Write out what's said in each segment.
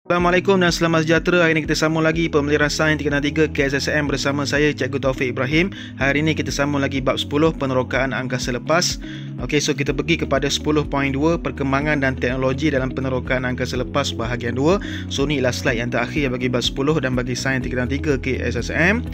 Assalamualaikum dan selamat sejahtera. Hari ini kita sambung lagi pemeliharaan sains 363 KSSM bersama saya Cikgu Taufik Ibrahim. Hari ini kita sambung lagi bab 10 penerokaan angkasa lepas. Okey, so kita pergi kepada 10.2 perkembangan dan teknologi dalam penerokaan angkasa lepas bahagian 2. So ni ialah slide yang terakhir bagi bab 10 dan bagi sains 363 KSSM.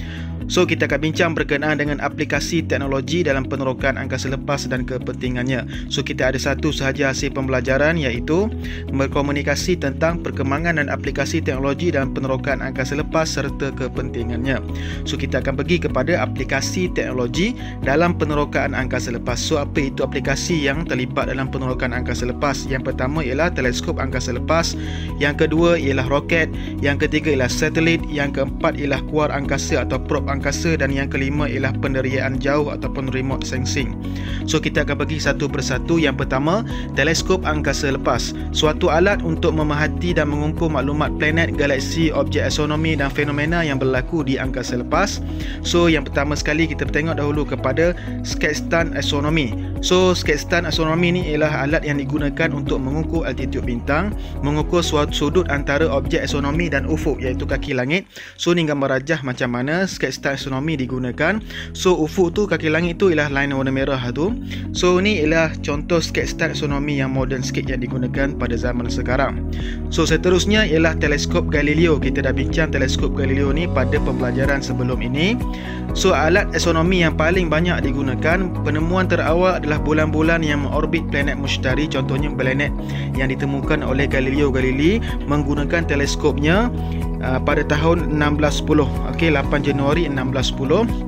So kita akan bincang berkenaan dengan aplikasi teknologi dalam penerokaan angkasa lepas dan kepentingannya. So kita ada satu sahaja hasil pembelajaran, iaitu berkomunikasi tentang perkembangan dan aplikasi teknologi dalam penerokaan angkasa lepas serta kepentingannya. So kita akan pergi kepada aplikasi teknologi dalam penerokaan angkasa lepas. So apa itu aplikasi yang terlibat dalam penerokaan angkasa lepas? Yang pertama ialah teleskop angkasa lepas, yang kedua ialah roket, yang ketiga ialah satelit, yang keempat ialah kuar angkasa atau probe angkasa, dan yang kelima ialah penderiaan jauh ataupun remote sensing. So kita akan pergi satu persatu. Yang pertama, teleskop angkasa lepas, suatu alat untuk memerhati dan mengumpul maklumat planet, galaksi, objek astronomi dan fenomena yang berlaku di angkasa lepas. So yang pertama sekali kita tengok dahulu kepada sketchstand astronomi. So sketchstand astronomi ni ialah alat yang digunakan untuk mengukur altitude bintang, mengukur suatu sudut antara objek astronomi dan ufuk, iaitu kaki langit. So ni gambar rajah macam mana sketchstand astronomi digunakan. So ufuk tu, kaki langit tu ialah line warna merah tu. So ni ialah contoh sketchstand astronomi yang moden sikit yang digunakan pada zaman sekarang. So seterusnya ialah teleskop Galileo. Kita dah bincang teleskop Galileo ni pada pembelajaran sebelum ini. So alat astronomi yang paling banyak digunakan, penemuan terawal adalah bulan-bulan yang mengorbit planet Mushtari. Contohnya planet yang ditemukan oleh Galileo Galilei menggunakan teleskopnya pada tahun 1610. Okey, 8 Januari 1610.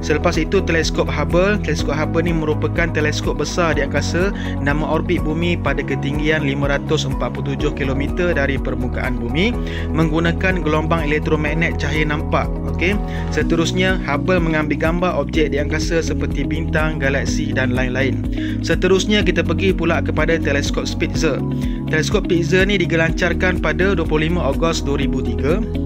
Selepas itu teleskop Hubble. Teleskop Hubble ni merupakan teleskop besar di angkasa dan mengorbit bumi pada ketinggian 547 km dari permukaan bumi menggunakan gelombang elektromagnet cahaya nampak. Okey. Seterusnya Hubble mengambil gambar objek di angkasa seperti bintang, galaksi dan lain-lain. Seterusnya kita pergi pula kepada teleskop Spitzer. Teleskop Spitzer ni digelancarkan pada 25 Ogos 2003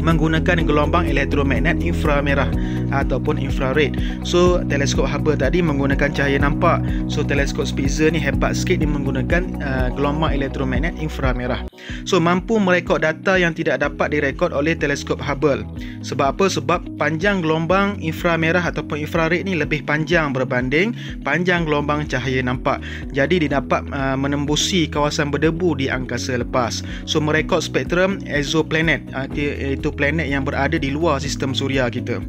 menggunakan gelombang elektromagnet inframerah ataupun infrared. So teleskop Hubble tadi menggunakan cahaya nampak. So teleskop Spitzer ni hebat sikit, dia menggunakan gelombang elektromagnet inframerah. So mampu merekod data yang tidak dapat direkod oleh teleskop Hubble. Sebab apa? Sebab panjang gelombang inframerah ataupun infrared ni lebih panjang berbanding panjang gelombang cahaya nampak. Jadi dia dapat menembusi kawasan berdebu di angkasa lepas. So merekod spektrum exoplanet, iaitu planet yang berada di luar sistem suria kita.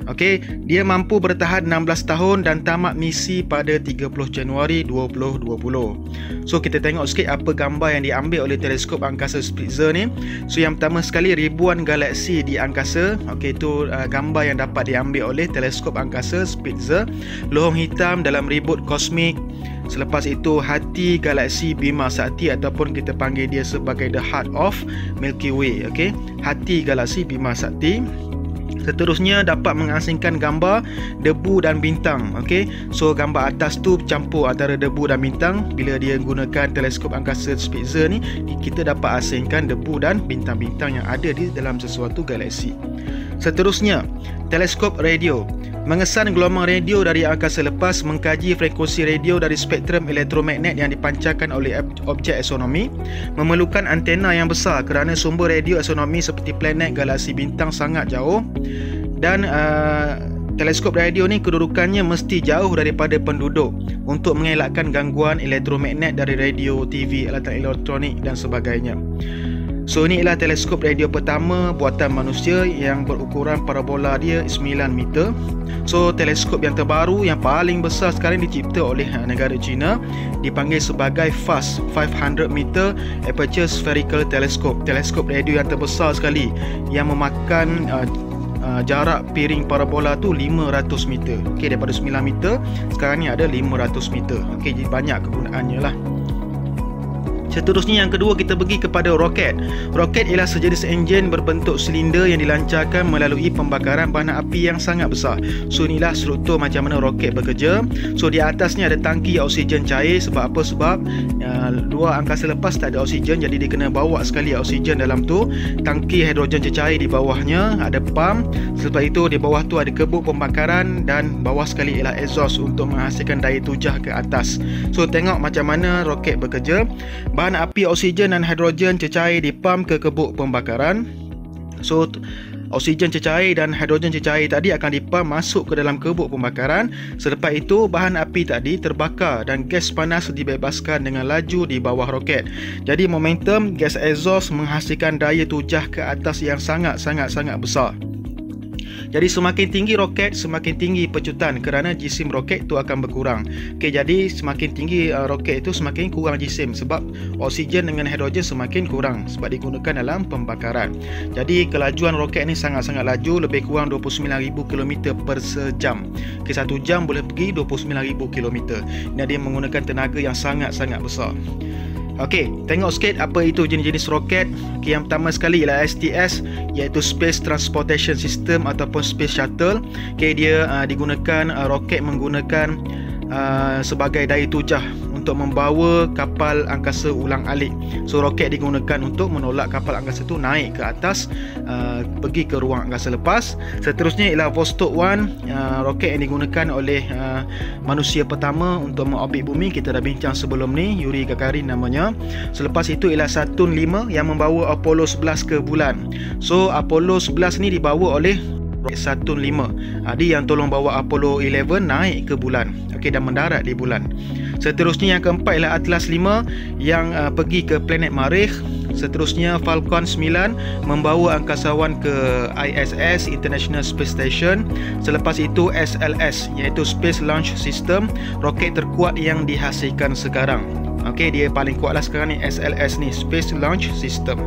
Okey, dia mampu bertahan 16 tahun dan tamat misi pada 30 Januari 2020. So kita tengok sikit apa gambar yang diambil oleh teleskop angkasa Spitzer ni. So yang pertama sekali, ribuan galaksi di angkasa. Okey, itu gambar yang dapat diambil oleh teleskop angkasa Spitzer. Lohong hitam dalam ribut kosmik. Selepas itu hati galaksi Bima Sakti ataupun kita panggil dia sebagai the heart of Milky Way. Okey, hati galaksi Bima Sakti. Seterusnya dapat mengasingkan gambar debu dan bintang. Okey, so gambar atas tu campur antara debu dan bintang. Bila dia gunakan teleskop angkasa Spitzer ni, kita dapat asingkan debu dan bintang-bintang yang ada di dalam sesuatu galaksi. Seterusnya, teleskop radio. Mengesan gelombang radio dari angkasa lepas, mengkaji frekuensi radio dari spektrum elektromagnet yang dipancarkan oleh objek astronomi. Memerlukan antena yang besar kerana sumber radio astronomi seperti planet, galaksi, bintang sangat jauh. Dan teleskop radio ni kedudukannya mesti jauh daripada penduduk untuk mengelakkan gangguan elektromagnet dari radio, TV, alatan elektronik dan sebagainya. So ini ialah teleskop radio pertama buatan manusia yang berukuran parabola dia 9 meter. So teleskop yang terbaru yang paling besar sekarang dicipta oleh negara China, dipanggil sebagai FAST 500 meter aperture spherical telescope. Teleskop radio yang terbesar sekali yang memakan jarak piring parabola tu 500 meter. Okey, daripada 9 meter sekarang ni ada 500 meter. Okey, jadi banyak kegunaannya lah. Seterusnya yang kedua, kita pergi kepada roket. Roket ialah sejenis enjin berbentuk silinder yang dilancarkan melalui pembakaran bahan api yang sangat besar. So inilah struktur macam mana roket bekerja. So di atasnya ada tangki oksigen cair. Sebab apa? Sebab luar angkasa lepas tak ada oksigen, jadi dia kena bawa sekali oksigen dalam tu. Tangki hidrogen cair di bawahnya, ada pump. Sebab itu di bawah tu ada kebuk pembakaran dan bawah sekali ialah exhaust untuk menghasilkan daya tujah ke atas. So tengok macam mana roket bekerja. Bahan api oksigen dan hidrogen cecair dipam ke kebuk pembakaran. So oksigen cecair dan hidrogen cecair tadi akan dipam masuk ke dalam kebuk pembakaran. Selepas itu bahan api tadi terbakar dan gas panas dibebaskan dengan laju di bawah roket. Jadi momentum gas exhaust menghasilkan daya tujah ke atas yang sangat besar. Jadi semakin tinggi roket, semakin tinggi pecutan kerana jisim roket itu akan berkurang. Okey, jadi semakin tinggi roket itu semakin kurang jisim sebab oksigen dengan hidrogen semakin kurang sebab digunakan dalam pembakaran. Jadi kelajuan roket ni sangat-sangat laju, lebih kurang 29,000 km per sejam. Okey, 1 jam boleh pergi 29,000 km. Ini dia menggunakan tenaga yang sangat-sangat besar. Okey, tengok sikit apa itu jenis-jenis roket. Okey, yang pertama sekali ialah STS, iaitu Space Transportation System ataupun Space Shuttle. Okey, dia digunakan roket menggunakan sebagai daya tujah untuk membawa kapal angkasa ulang-alik. So roket digunakan untuk menolak kapal angkasa itu naik ke atas, pergi ke ruang angkasa lepas. Seterusnya ialah Vostok 1, roket yang digunakan oleh manusia pertama untuk mengorbit bumi. Kita dah bincang sebelum ni, Yuri Gagarin namanya. Selepas itu ialah Saturn 5 yang membawa Apollo 11 ke bulan. So Apollo 11 ni dibawa oleh Saturn 5. Dia yang tolong bawa Apollo 11 naik ke bulan. Okey, dan mendarat di bulan. Seterusnya yang keempat ialah Atlas 5 yang pergi ke planet Marikh. Seterusnya Falcon 9 membawa angkasawan ke ISS, International Space Station. Selepas itu SLS, iaitu Space Launch System, roket terkuat yang dihasilkan sekarang. Okey, dia paling kuatlah sekarang ni, SLS ni, Space Launch System.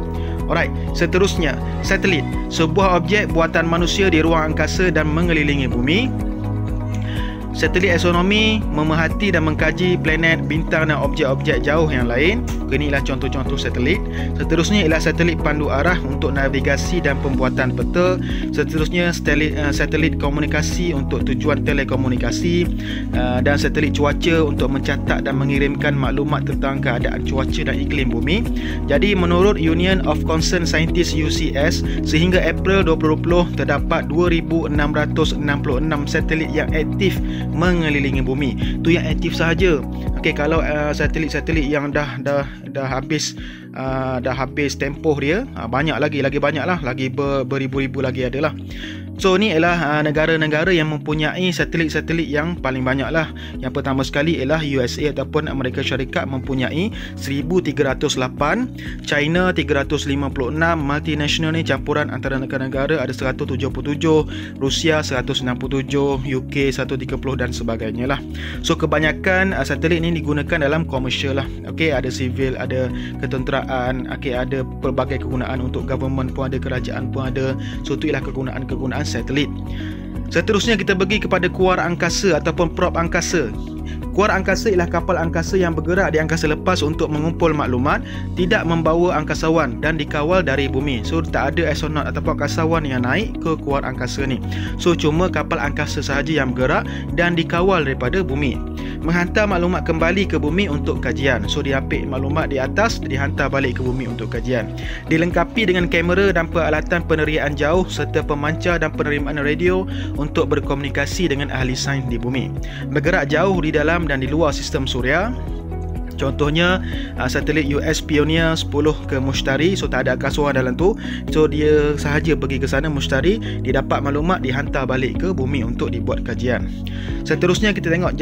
Alright, seterusnya satelit, sebuah objek buatan manusia di ruang angkasa dan mengelilingi bumi. Satelit astronomi memerhati dan mengkaji planet, bintang dan objek-objek jauh yang lain. Inilah contoh-contoh satelit. Seterusnya ialah satelit pandu arah untuk navigasi dan pembuatan peta. Seterusnya satelit komunikasi untuk tujuan telekomunikasi, dan satelit cuaca untuk mencatat dan mengirimkan maklumat tentang keadaan cuaca dan iklim bumi. Jadi menurut Union of Concerned Scientists UCS, sehingga April 2020 terdapat 2,666 satelit yang aktif mengelilingi bumi. Tu yang aktif sahaja. Okey, kalau satelit-satelit yang dah habis tempoh dia, banyak lagi banyaklah, lagi beribu-ribu lagi adalah. So ni ialah negara-negara yang mempunyai satelit-satelit yang paling banyak lah. Yang pertama sekali ialah USA ataupun Amerika Syarikat mempunyai 1,308, China 356, multinational ni campuran antara negara-negara ada 177, Rusia 167, UK 130 dan sebagainya lah. So kebanyakan satelit ni digunakan dalam komersial lah. Okey, ada sivil, ada ketenteraan, okey, ada pelbagai kegunaan untuk government pun ada, kerajaan pun ada. So tu ialah kegunaan satelit. Seterusnya kita pergi kepada kuar angkasa ataupun prop angkasa. Kuar angkasa ialah kapal angkasa yang bergerak di angkasa lepas untuk mengumpul maklumat, tidak membawa angkasawan dan dikawal dari bumi. So tak ada astronaut ataupun angkasawan yang naik ke kuar angkasa ni. So cuma kapal angkasa sahaja yang bergerak dan dikawal daripada bumi. Menghantar maklumat kembali ke bumi untuk kajian. So dia ambil maklumat di atas, dihantar balik ke bumi untuk kajian. Dilengkapi dengan kamera dan peralatan peneriaan jauh serta pemancar dan penerimaan radio untuk berkomunikasi dengan ahli sains di bumi. Bergerak jauh di dalam dan di luar sistem suria. Contohnya satelit US Pioneer 10 ke Mushtari. So tak ada angkasawan dalam tu. So dia sahaja pergi ke sana Mushtari, dia dapat maklumat, dihantar balik ke bumi untuk dibuat kajian. Seterusnya kita tengok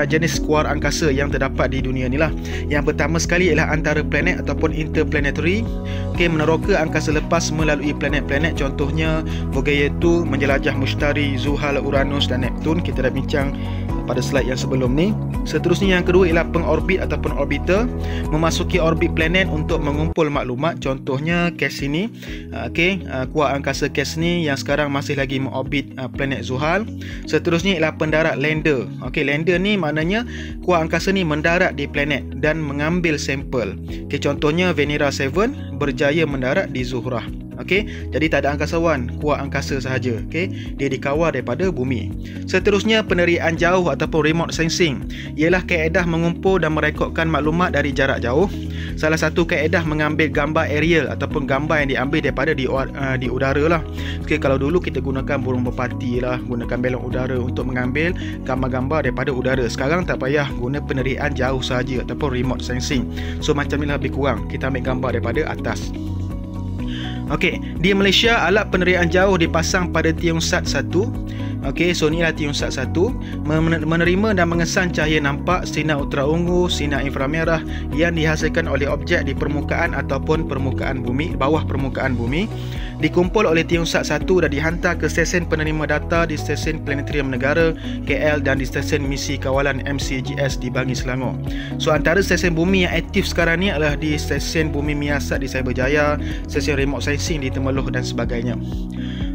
jenis kuar angkasa yang terdapat di dunia ni lah. Yang pertama sekali ialah antara planet ataupun interplanetary. Okey, meneroka angkasa lepas melalui planet-planet. Contohnya Voyager 2 menjelajah Mushtari, Zuhal, Uranus dan Neptun. Kita dah bincang pada slide yang sebelum ni. Seterusnya yang kedua ialah pengorbit ataupun orbiter, memasuki orbit planet untuk mengumpul maklumat. Contohnya Cassini. Kuar angkasa Cassini yang sekarang masih lagi mengorbit planet Zuhal. Seterusnya ialah pendarat lander. Lander ni maknanya kuar angkasa ni mendarat di planet dan mengambil sampel. Contohnya Venera 7 berjaya mendarat di Zuhrah. Okey, jadi tak ada angkasawan, kuat angkasa sahaja. Okey, dia dikawal daripada bumi. Seterusnya, peneriaan jauh ataupun remote sensing ialah kaedah mengumpul dan merekodkan maklumat dari jarak jauh. Salah satu kaedah mengambil gambar aerial ataupun gambar yang diambil daripada di udara lah. Okey, kalau dulu kita gunakan burung merpati lah, gunakan belon udara untuk mengambil gambar-gambar daripada udara. Sekarang tak payah, guna peneriaan jauh sahaja ataupun remote sensing. So macam ni lah lebih kurang, kita ambil gambar daripada atas. Okey, di Malaysia alat peneriaan jauh dipasang pada tiung sat 1. Okey, so inilah tiung sat 1, menerima dan mengesan cahaya nampak, sinar ultraungu, sinar inframerah yang dihasilkan oleh objek di permukaan ataupun permukaan bumi, bawah permukaan bumi, dikumpul oleh tiung sat 1 dan dihantar ke stesen penerima data di stesen Planetarium Negara KL dan di stesen misi kawalan MCGS di Bangi, Selangor. So antara stesen bumi yang aktif sekarang ni adalah di stesen bumi Miasat di Cyberjaya, stesen remote sensing di Temeloh dan sebagainya.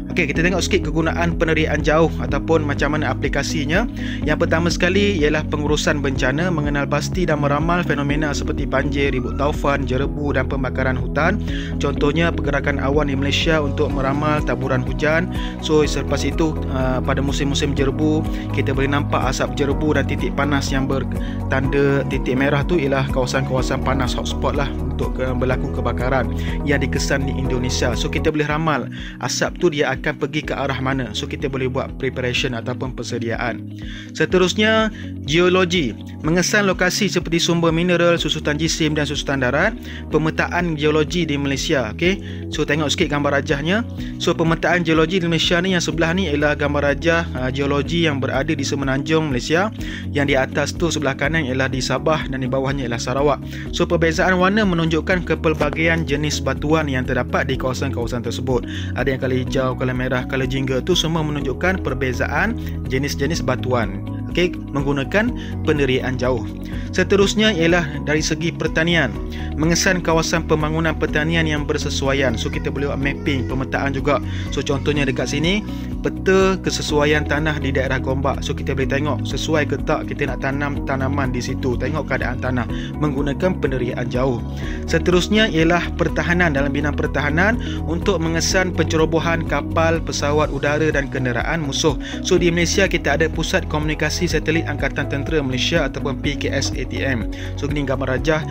Okey, kita tengok sikit kegunaan peneriaan jauh ataupun macam mana aplikasinya. Yang pertama sekali ialah pengurusan bencana, mengenal pasti dan meramal fenomena seperti banjir, ribut taufan, jerebu dan pembakaran hutan. Contohnya pergerakan awan di Malaysia untuk meramal taburan hujan. So selepas itu pada musim-musim jerebu, kita boleh nampak asap jerebu dan titik panas yang bertanda titik merah tu ialah kawasan-kawasan panas hotspot lah untuk berlaku kebakaran yang dikesan di Indonesia. So kita boleh ramal asap tu dia akan pergi ke arah mana. So kita boleh buat preparation ataupun persediaan. Seterusnya, geologi, mengesan lokasi seperti sumber mineral, susutan jisim dan susutan darat. Pemetaan geologi di Malaysia. Okey, so tengok sikit gambar rajahnya. So pemetaan geologi di Malaysia ni, yang sebelah ni ialah gambar rajah geologi yang berada di semenanjung Malaysia. Yang di atas tu sebelah kanan ialah di Sabah dan di bawahnya ialah Sarawak. So perbezaan warna menunjukkan kepelbagaian jenis batuan yang terdapat di kawasan-kawasan tersebut. Ada yang colour hijau, colour merah, colour jingga, tu semua menunjukkan perbezaan jenis-jenis batuan. Okey, menggunakan peneriaan jauh. Seterusnya ialah dari segi pertanian, mengesan kawasan pembangunan pertanian yang bersesuaian. So kita boleh buat mapping, pemetaan juga. So contohnya dekat sini, peta kesesuaian tanah di daerah Gombak. So kita boleh tengok sesuai ke tak kita nak tanam tanaman di situ. Tengok keadaan tanah menggunakan peneriaan jauh. Seterusnya ialah pertahanan, dalam bidang pertahanan untuk mengesan pencerobohan kapal, pesawat udara dan kenderaan musuh. So di Malaysia kita ada Pusat Komunikasi Satelit Angkatan Tentera Malaysia ataupun PKS-ATM. So ini gambar rajah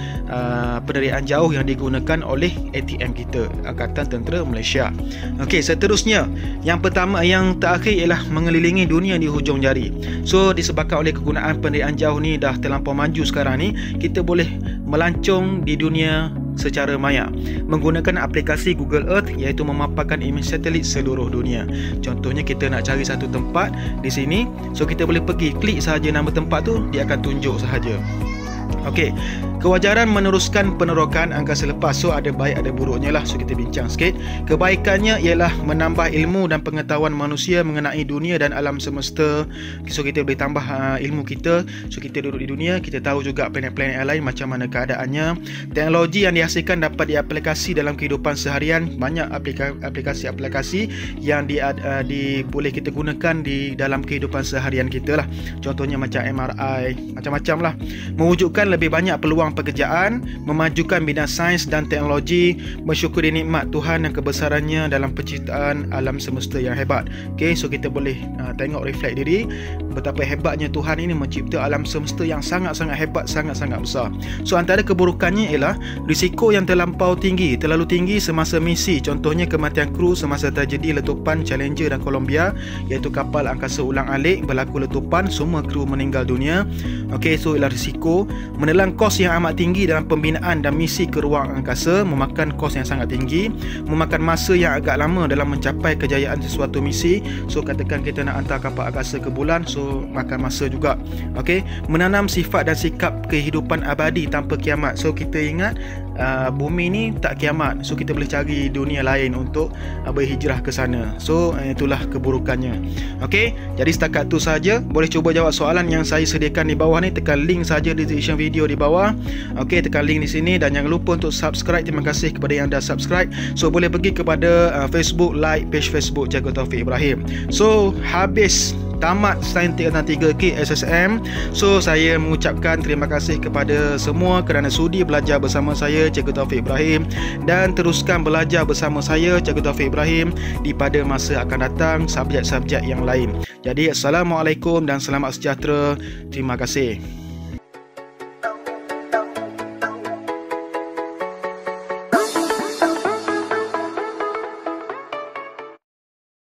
peneriaan jauh yang digunakan oleh ATM kita, Angkatan Tentera Malaysia. Okey, seterusnya yang pertama, yang terakhir ialah mengelilingi dunia di hujung jari. So disebabkan oleh kegunaan peneriaan jauh ni dah terlampau maju sekarang ni, kita boleh melancong di dunia secara maya menggunakan aplikasi Google Earth, iaitu memaparkan imej satelit seluruh dunia. Contohnya kita nak cari satu tempat di sini, so kita boleh pergi klik sahaja nama tempat tu, dia akan tunjuk sahaja. Okey, kewajaran meneruskan penerokan angkasa lepas. So ada baik ada buruknya lah. So kita bincang sikit. Kebaikannya ialah menambah ilmu dan pengetahuan manusia mengenai dunia dan alam semesta. So kita boleh tambah ilmu kita. So kita duduk di dunia, kita tahu juga planet-planet yang lain macam mana keadaannya. Teknologi yang dihasilkan dapat diaplikasi dalam kehidupan seharian. Banyak aplikasi-aplikasi yang boleh kita gunakan di dalam kehidupan seharian kita lah. Contohnya macam MRI, macam-macam lah. Mewujudkan lebih banyak peluang pekerjaan, memajukan bidang sains dan teknologi, bersyukuri nikmat Tuhan dan kebesarannya dalam penciptaan alam semesta yang hebat. Okey, so kita boleh tengok reflect diri betapa hebatnya Tuhan ini mencipta alam semesta yang sangat-sangat hebat, sangat-sangat besar. So antara keburukannya ialah risiko yang terlampau tinggi, terlalu tinggi semasa misi. Contohnya kematian kru semasa terjadi letupan Challenger dan Columbia, iaitu kapal angkasa ulang-alik berlaku letupan, semua kru meninggal dunia. Okey, so ialah risiko. Menelan kos yang amat tinggi dalam pembinaan dan misi ke ruang angkasa, memakan kos yang sangat tinggi, memakan masa yang agak lama dalam mencapai kejayaan sesuatu misi. So katakan kita nak hantar kapal angkasa ke bulan, so makan masa juga. Okey, menanam sifat dan sikap kehidupan abadi tanpa kiamat. So kita ingat bumi ni tak kiamat. So kita boleh cari dunia lain untuk berhijrah ke sana. So itulah keburukannya. Okey, jadi setakat tu saja. Boleh cuba jawab soalan yang saya sediakan di bawah ni. Tekan link saja di description video di bawah. Okey, tekan link di sini dan jangan lupa untuk subscribe. Terima kasih kepada yang dah subscribe. So boleh pergi kepada Facebook, like page Facebook Cikgu Taufik Ibrahim. So habis tamat Sains 363 KSSM. So saya mengucapkan terima kasih kepada semua kerana sudi belajar bersama saya, Cikgu Taufik Ibrahim, dan teruskan belajar bersama saya, Cikgu Taufik Ibrahim, di pada masa akan datang subjek-subjek yang lain. Jadi assalamualaikum dan selamat sejahtera. Terima kasih.